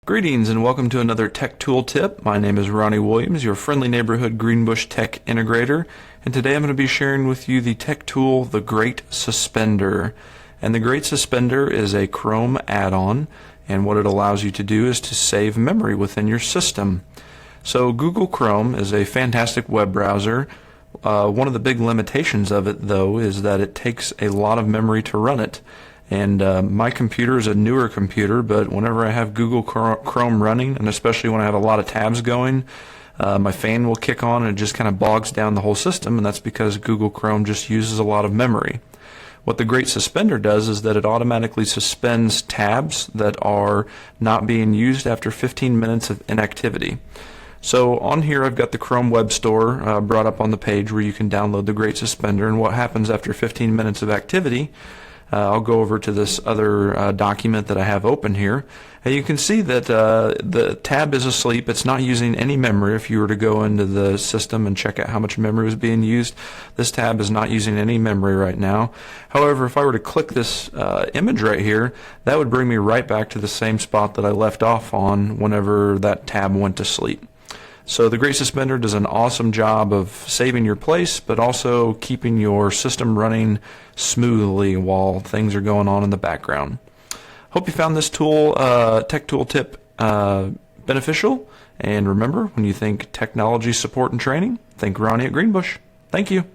Greetings and welcome to another tech tool tip. My name is Ronnie Williams, your friendly neighborhood Greenbush tech integrator, and today I'm going to be sharing with you the tech tool, the Great Suspender. And the Great Suspender is a Chrome add-on, and what it allows you to do is to save memory within your system. So Google Chrome is a fantastic web browser. One of the big limitations of it, though, is that it takes a lot of memory to run it. And my computer is a newer computer, but whenever I have Google Chrome running, and especially when I have a lot of tabs going, my fan will kick on and it just kind of bogs down the whole system, and that's because Google Chrome just uses a lot of memory. What the Great Suspender does is that it automatically suspends tabs that are not being used after 15 minutes of inactivity. So on here I've got the Chrome Web Store brought up on the page where you can download the Great Suspender, and what happens after 15 minutes of activity, I'll go over to this other document that I have open here, and you can see that the tab is asleep. It's not using any memory. If you were to go into the system and check out how much memory was being used, this tab is not using any memory right now. However, if I were to click this image right here, that would bring me right back to the same spot that I left off on whenever that tab went to sleep. So the Great Suspender does an awesome job of saving your place, but also keeping your system running smoothly while things are going on in the background. Hope you found this tool, tech tool tip beneficial. And remember, when you think technology support and training, think Ronnie at Greenbush. Thank you.